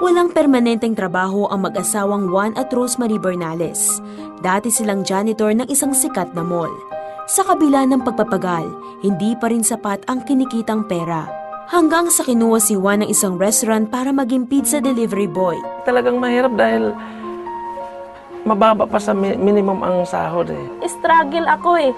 Walang permanenteng trabaho ang mag-asawang Juan at Rosemary Bernales. Dati silang janitor ng isang sikat na mall. Sa kabila ng pagpapagal, hindi pa rin sapat ang kinikitang pera. Hanggang sa kinuha si Juan ng isang restaurant para maging pizza delivery boy. Talagang mahirap dahil mababa pa sa minimum ang sahod eh. Struggle ako eh.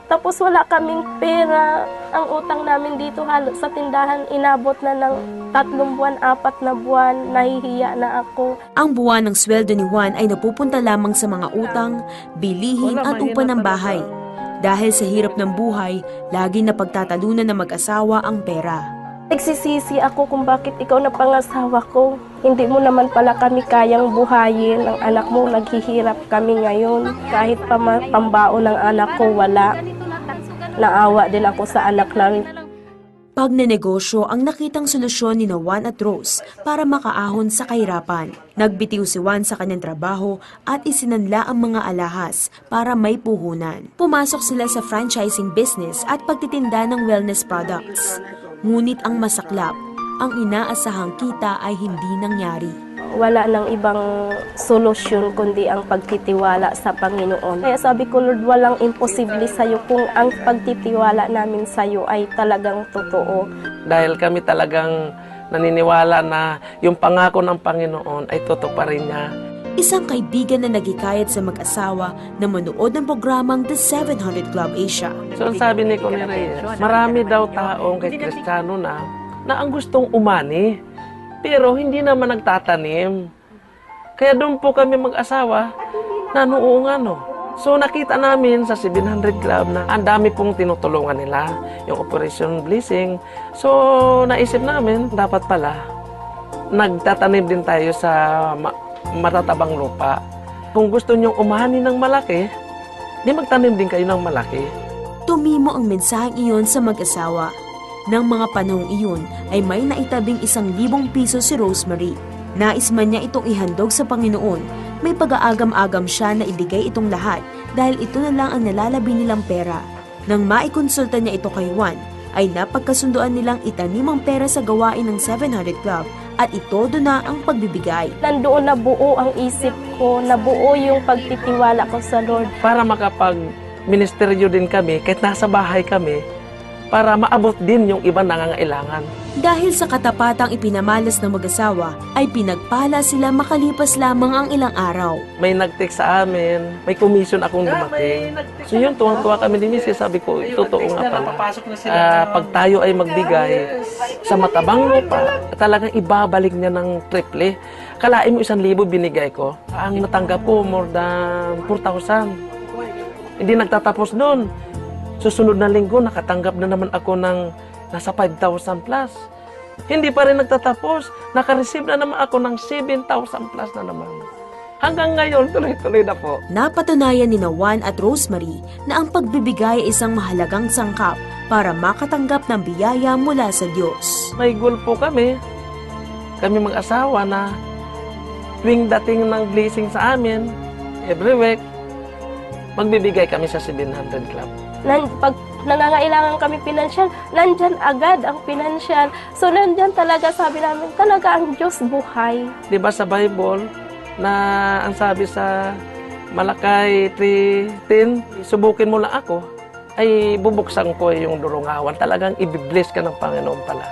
Tapos wala kaming pera. Ang utang namin dito halos sa tindahan inabot na ng 3 buwan, 4 na buwan. Nahihiya na ako. Ang buwan ng sweldo ni Juan ay napupunta lamang sa mga utang, bilihin at upa ng bahay. Dahil sa hirap ng buhay, lagi na pagtatalunan ng mag-asawa ang pera. Nagsisisi ako kung bakit ikaw na pangasawa ko. Hindi mo naman pala kami kayang buhayin. Ang anak mo, naghihirap kami ngayon. Kahit pambaon ng anak ko, wala. Naawa din ako sa anak namin. Pagnenegosyo ang nakitang solusyon ni Juan at Rose para makaahon sa kahirapan. Nagbitiw si Juan sa kanyang trabaho at isinanla ang mga alahas para may puhunan. Pumasok sila sa franchising business at pagtitinda ng wellness products. Ngunit ang masaklap, ang inaasahang kita ay hindi nangyari. Wala nang ibang solusyon kundi ang pagtitiwala sa Panginoon. Kaya sabi ko, Lord, walang imposible sa'yo kung ang pagtitiwala namin sa'yo ay talagang totoo. Dahil kami talagang naniniwala na yung pangako ng Panginoon ay totoo pa rin niya. Isang kaibigan na nagikayat sa mag-asawa na manood ng programang The 700 Club Asia. So sabi ni Connie Reyes, marami daw taong kay Kristiyano na ang gustong umani, pero hindi naman nagtatanim. Kaya doon po kami mag-asawa na noong So nakita namin sa 700 Club na ang dami pong tinutulungan nila, yung Operation Blessing. So naisip namin, dapat pala nagtatanim din tayo sa matatabang lupa. Kung gusto nyong umani ng malaki, di magtanim din kayo ng malaki. Tumimo ang mensaheng iyon sa mag-asawa. Nang mga panahong iyon ay may naitabing 1,000 piso si Rosemary. Nais man niya itong ihandog sa Panginoon, may pag-aagam-agam siya na ibigay itong lahat dahil ito na lang ang nalalabi nilang pera. Nang maikonsulta niya ito kay Juan, ay napagkasunduan nilang itanim ang pera sa gawain ng 700 Club at itodo na ang pagbibigay. Nandoon na buo ang isip ko, nabuo yung pagtitiwala ko sa Lord. Para makapag-ministeryo din kami, kahit nasa bahay kami, para maabot din yung ibang nangangailangan. Dahil sa katapatang ipinamalas ng mag-asawa, ay pinagpala sila makalipas lamang ang ilang araw. May nag-text sa amin, may commission akong dumating. So yun, tuwang-tuwa kami din niya. Sabi ko, totoo nga pala. Pag tayo ay magbigay sa matabang lupa, talagang ibabalik niya ng triple. Kalain mo 1,000 binigay ko. Ang natanggap ko, more than 4,000. Hindi nagtatapos doon. Susunod na linggo, nakatanggap na naman ako ng nasa 5,000 plus. Hindi pa rin nagtatapos. Nakareceive na naman ako ng 7,000 plus na naman. Hanggang ngayon, tuloy-tuloy na po. Napatunayan ni Juan at Rosemary na ang pagbibigay ay isang mahalagang sangkap para makatanggap ng biyaya mula sa Diyos. May goal po kami mag-asawa na tuwing dating ng blessing sa amin, every week, magbibigay kami sa 700 Club. Pag nangangailangan kami pinansyal, nandyan agad ang pinansyal. So nandyan talaga, sabi namin, talaga ang Diyos buhay. Diba sa Bible, na ang sabi sa Malakay 3:10, subukin mo lang ako, ay bubuksan ko yung durungawan. Talagang ibibless ka ng Panginoon pala.